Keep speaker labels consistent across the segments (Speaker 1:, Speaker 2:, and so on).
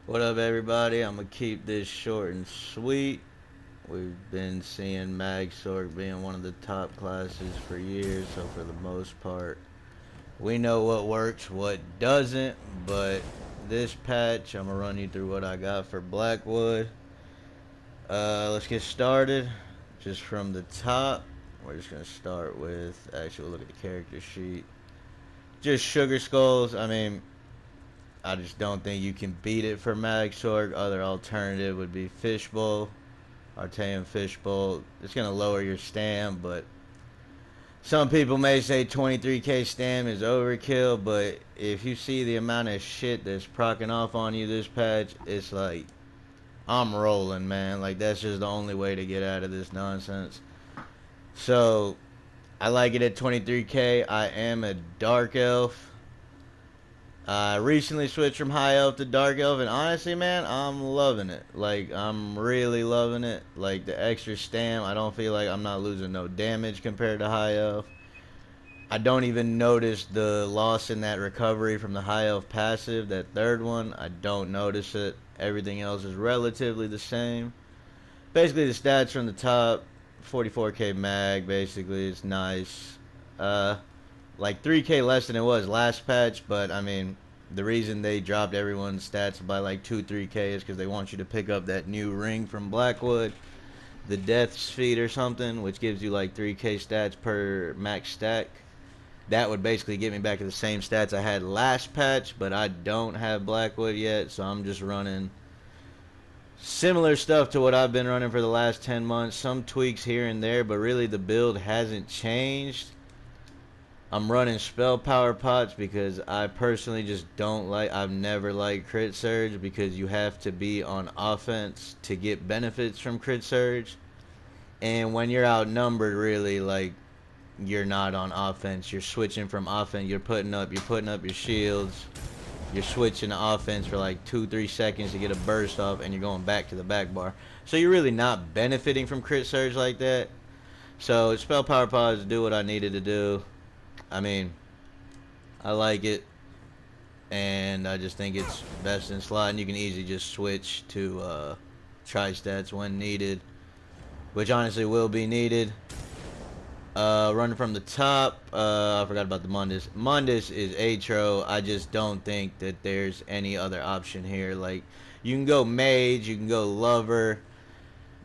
Speaker 1: What up, everybody? I'm gonna keep this short and sweet. We've been seeing MagSorc being one of the top classes for years, so for the most part, we know what works, what doesn't. But this patch, I'm gonna run you through what I got for Blackwood. Let's get started. Just from the top, we're just gonna start with. Actually, we'll look at the character sheet. Just sugar skulls. I just don't think you can beat it for MagSorc. Other alternative would be Fishbowl, Arteum Fishbowl. It's going to lower your stam, but some people may say 23k stam is overkill, but if you see the amount of shit that's procking off on you this patch, it's like, I'm rolling, man. Like, that's just the only way to get out of this nonsense. So, I like it at 23k. I am a Dark Elf. I recently switched from High Elf to Dark Elf, and honestly, man, I'm loving it. Like, I'm really loving it. Like, the extra stam, I don't feel like I'm not losing no damage compared to High Elf. I don't even notice the loss in that recovery from the High Elf passive, that third one. I don't notice it. Everything else is relatively the same. Basically, the stats from the top, 44k mag, basically, it's nice. Like 3k less than it was last patch, but I mean, the reason they dropped everyone's stats by like 2-3k is because they want you to pick up that new ring from Blackwood, the Death's Fete or something, which gives you like 3k stats per max stack. That would basically get me back to the same stats I had last patch, but I don't have Blackwood yet, so I'm just running similar stuff to what I've been running for the last 10 months. Some tweaks here and there, but really the build hasn't changed. I'm running spell power pots because I personally just don't like. I've never liked crit surge because you have to be on offense to get benefits from crit surge, and when you're outnumbered, really, like, you're not on offense. You're switching from offense. You're putting up your shields. You're switching to offense for like 2-3 seconds to get a burst off, and you're going back to the back bar. So you're really not benefiting from crit surge like that. So spell power pods do what I needed to do. I mean, I like it, and I just think it's best in slot, and you can easily just switch to tri-stats when needed, which honestly will be needed. Running from the top, I forgot about the Mundus. Mundus is Atro. I just don't think that there's any other option here. Like, you can go Mage, you can go Lover,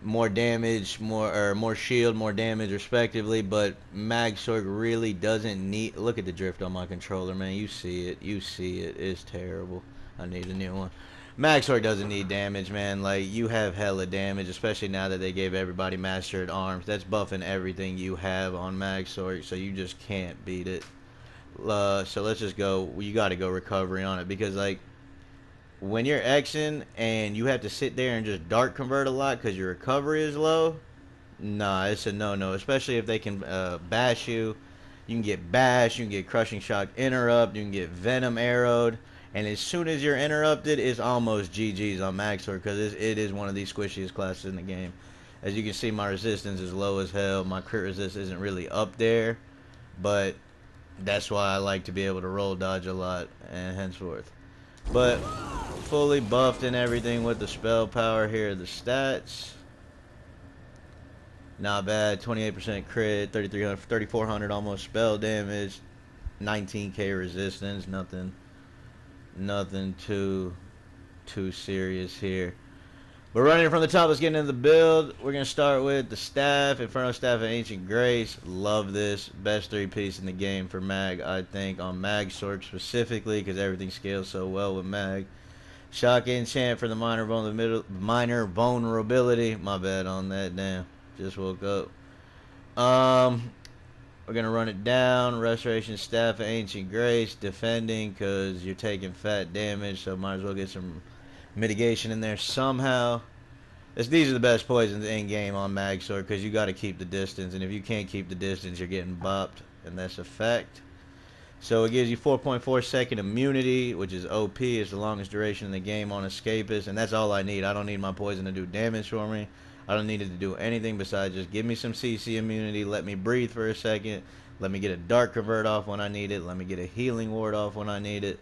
Speaker 1: more damage, more shield, more damage respectively, but MagSorc really doesn't need. Look at the drift on my controller, man. You see it. It's terrible. I need a new one. MagSorc doesn't need damage, man. Like, you have hella damage, especially now that they gave everybody mastered arms. That's buffing everything you have on MagSorc, so you just can't beat it. So let's just go. You got to go recovery on it, because like, when you're Xing and you have to sit there and just dark convert a lot because your recovery is low, nah, it's a no-no. Especially if they can bash you. You can get bashed, you can get crushing shock interrupt, you can get venom arrowed, and as soon as you're interrupted, it's almost GG's on MagSorc, because it is one of the squishiest classes in the game. As you can see, my resistance is low as hell. My crit resist isn't really up there, but that's why I like to be able to roll dodge a lot, and henceforth. But fully buffed and everything with the spell power. Here are the stats. Not bad. 28% crit, 3,300, 3,400 almost spell damage, 19k resistance. Nothing too serious here. But running from the top, let's get into the build. We're going to start with the staff, Inferno Staff of Ancient Grace. Love this. Best 3-piece in the game for Mag, I think, on MagSorc specifically, because everything scales so well with Mag. Shock enchant for the minor vulnerability. My bad on that, damn. Just woke up. We're going to run it down. Restoration Staff of Ancient Grace. Defending, because you're taking fat damage, so might as well get some mitigation in there somehow. These are the best poisons in game on MagSorc, because you got to keep the distance, and if you can't keep the distance, you're getting bopped, and that's a fact. So it gives you 4.4 second immunity, which is OP. It's the longest duration in the game on Escapist, and that's all I need. I don't need my poison to do damage for me. I don't need it to do anything besides just give me some CC immunity, let me breathe for a second, let me get a dark convert off when I need it, let me get a healing ward off when I need it.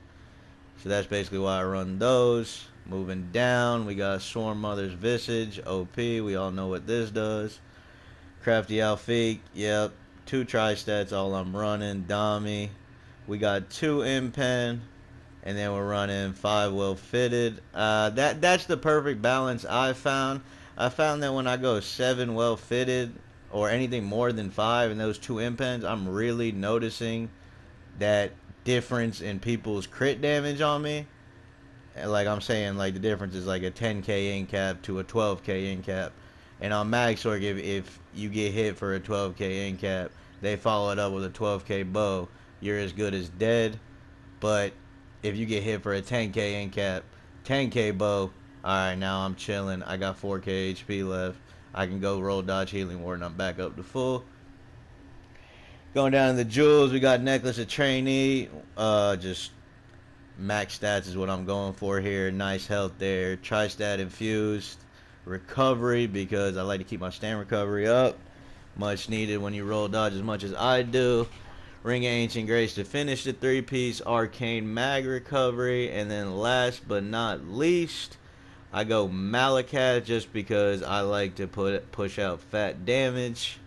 Speaker 1: So that's basically why I run those. Moving down, we got Swarm Mother's Visage, OP. We all know what this does. Crafty Alfiq, yep. 2 tri-stats, all I'm running. Dami. We got 2 Impen. And then we're running 5 well fitted. That's the perfect balance I found. I found that when I go 7 well fitted or anything more than 5 and those 2 Impens, I'm really noticing that difference in people's crit damage on me. Like I'm saying, like the difference is like a 10k in cap to a 12k in cap. And on MagSorc, if you get hit for a 12k in cap, they follow it up with a 12k bow, you're as good as dead. But if you get hit for a 10k in cap, 10k bow, alright, now I'm chilling. I got 4k HP left. I can go roll dodge healing ward and I'm back up to full. Going down to the jewels, we got Necklace of Trainee. Just max stats is what I'm going for here. Nice health there. Tri-stat infused. Recovery, because I like to keep my stand recovery up. Much needed when you roll dodge as much as I do. Ring of Ancient Grace to finish the 3-piece. Arcane Mag recovery. And then last but not least, I go malacath just because I like to push out fat damage.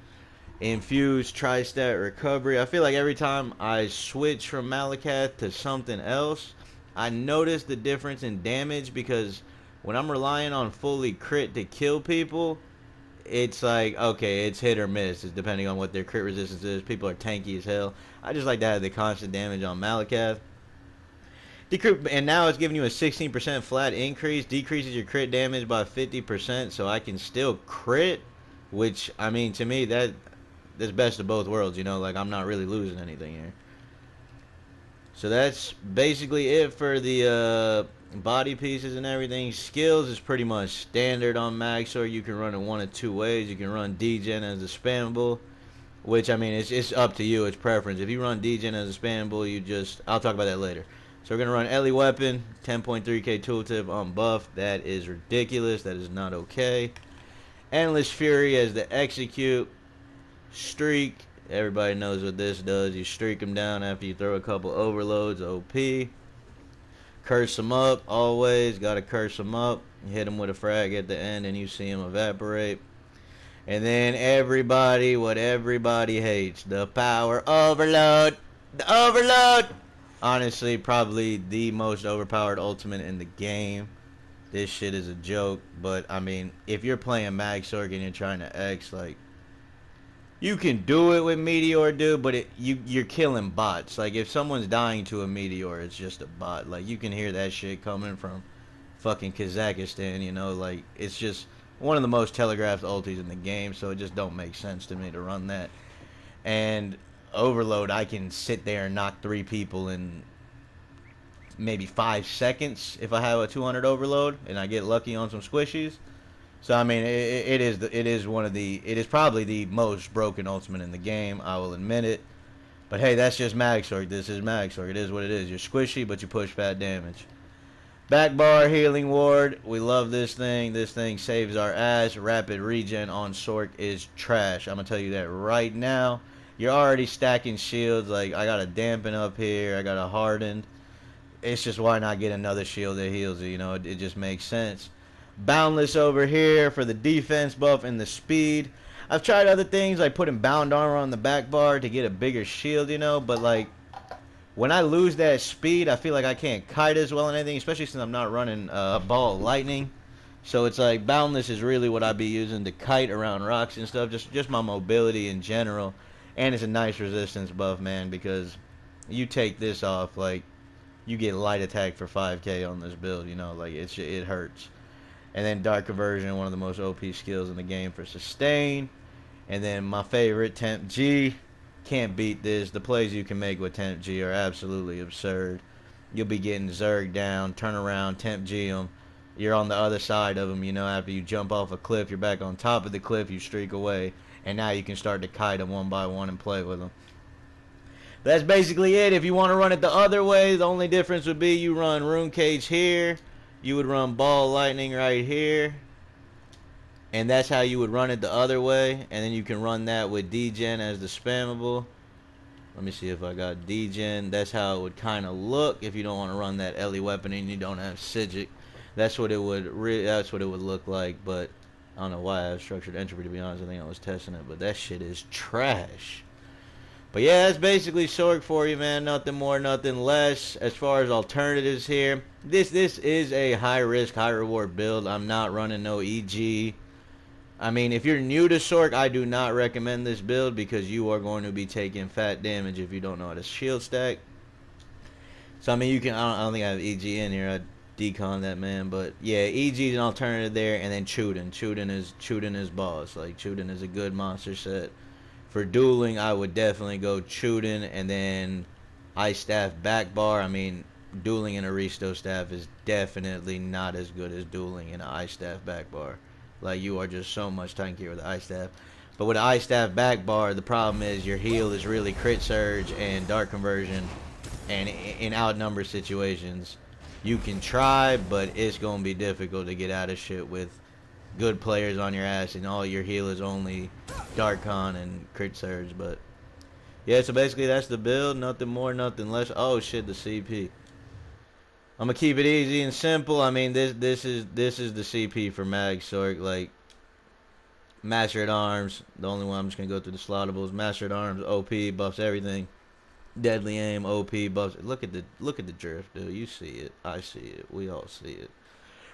Speaker 1: Infused tri-stat recovery. I feel like every time I switch from malacath to something else, I notice the difference in damage, because when I'm relying on fully crit to kill people, it's like, okay, it's hit or miss. It's depending on what their crit resistance is. People are tanky as hell. I just like to have the constant damage on malacath. And now it's giving you a 16% flat increase. Decreases your crit damage by 50%, so I can still crit, which, I mean, to me, that's best of both worlds, you know? Like, I'm not really losing anything here. So that's basically it for the body pieces and everything. Skills is pretty much standard on MagSorc. You can run it one of 2 ways. You can run degen as a spammable, which, I mean, it's up to you. It's preference. If you run degen as a spammable, I'll talk about that later. So we're going to run Ellie Weapon, 10.3k tooltip on buff. That is ridiculous. That is not okay. Endless Fury as the execute. Streak. Everybody knows what this does. You streak them down after you throw a couple overloads. OP. Curse them up. Always got to curse them up. You hit them with a frag at the end and you see them evaporate. And then what everybody hates. The power overload. The overload. Honestly, probably the most overpowered ultimate in the game. This shit is a joke. But, I mean, if you're playing MagSorc and you're trying to X, like, you can do it with Meteor, dude, but you're killing bots. Like, if someone's dying to a Meteor, it's just a bot. Like, you can hear that shit coming from fucking Kazakhstan, you know? Like, it's just one of the most telegraphed ultis in the game, so it just don't make sense to me to run that. And Overload, I can sit there and knock 3 people in maybe 5 seconds if I have a 200 Overload and I get lucky on some squishies. So I mean, it is probably the most broken ultimate in the game. I will admit it. But hey, that's just MagSorc. This is MagSorc. It is what it is. You're squishy, but you push fat damage. Back bar healing ward. We love this thing. This thing saves our ass. Rapid regen on Sorc is trash. I'm gonna tell you that right now. You're already stacking shields. Like, I got a dampen up here. I got a hardened. It's just, why not get another shield that heals you? You know, it just makes sense. Boundless over here for the defense buff and the speed. I've tried other things like putting bound armor on the back bar to get a bigger shield, you know, but like when I lose that speed, I feel like I can't kite as well and anything, especially since I'm not running ball lightning. So it's like boundless is really what I'd be using to kite around rocks and stuff, just my mobility in general. And it's a nice resistance buff, man, because you take this off, like, you get light attack for 5k on this build, you know, like it hurts. And then Dark Conversion, one of the most OP skills in the game for sustain. And then my favorite, Temp G. Can't beat this. The plays you can make with Temp G are absolutely absurd. You'll be getting Zerg down, turn around, Temp G them. You're on the other side of them, you know, after you jump off a cliff, you're back on top of the cliff, you streak away. And now you can start to kite them one by one and play with them. That's basically it. If you want to run it the other way, the only difference would be you run Rune Cage here. You would run Ball Lightning right here. And that's how you would run it the other way. And then you can run that with degen as the spammable. Let me see if I got degen. That's how it would kind of look if you don't want to run that Ellie weapon and you don't have Sigic. That's what it would look like. But I don't know why I have structured entropy, to be honest. I think I was testing it, but that shit is trash. But yeah, that's basically Sorc for you, man. Nothing more, nothing less. As far as alternatives here, this is a high risk, high reward build. I'm not running no EG. I mean, if you're new to Sorc, I do not recommend this build because you are going to be taking fat damage if you don't know how to shield stack. So, I mean, you can... I don't think I have EG in here. I decon that, man. But, yeah, EG is an alternative there. And then Chuden. Chuden is boss. Like, Chuden is a good monster set. For dueling, I would definitely go Chuden and then Ice Staff back bar. I mean, dueling in a Risto staff is definitely not as good as dueling in an Ice Staff back bar. Like, you are just so much tankier with the Ice Staff. But with the Ice Staff back bar, the problem is your heal is really crit surge and dark conversion. And in outnumbered situations, you can try, but it's going to be difficult to get out of shit with good players on your ass and all your heal is only dark con and crit surge. But yeah, so basically that's the build. Nothing more, nothing less. Oh shit, the CP. I'm gonna keep it easy and simple. I mean, this is the CP for MagSorc. Like, Master at Arms, the only one I'm just gonna go through the slottables. Master at Arms, OP, buffs everything. Deadly aim, OP, buffs. Look at the drift, dude. You see it. I see it. We all see it.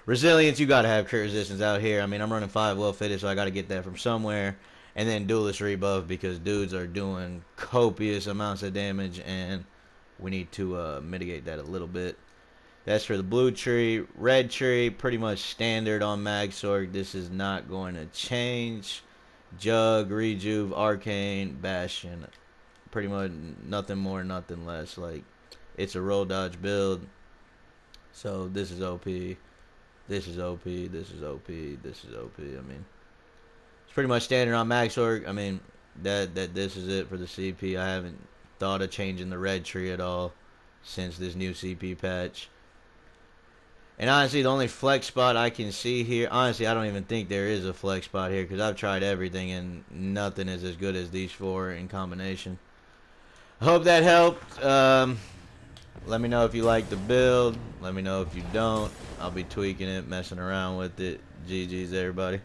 Speaker 1: Resilience, you gotta have crit resistance out here. I mean, I'm running 5 well fitted, so I gotta get that from somewhere. And then duelist rebuff because dudes are doing copious amounts of damage, and we need to mitigate that a little bit. That's for the blue tree. Red tree, pretty much standard on MagSorc. This is not going to change. Jug, Rejuve, Arcane, Bastion. Pretty much nothing more, nothing less. Like, it's a roll dodge build. So this is OP. This is OP. This is OP. This is OP. I mean, it's pretty much standard on MagSorc. I mean, this is it for the CP. I haven't thought of changing the red tree at all since this new CP patch. And honestly, the only flex spot I can see here, honestly, I don't even think there is a flex spot here because I've tried everything and nothing is as good as these 4 in combination. I hope that helped. Let me know if you like the build. Let me know if you don't. I'll be tweaking it, messing around with it. GG's, everybody.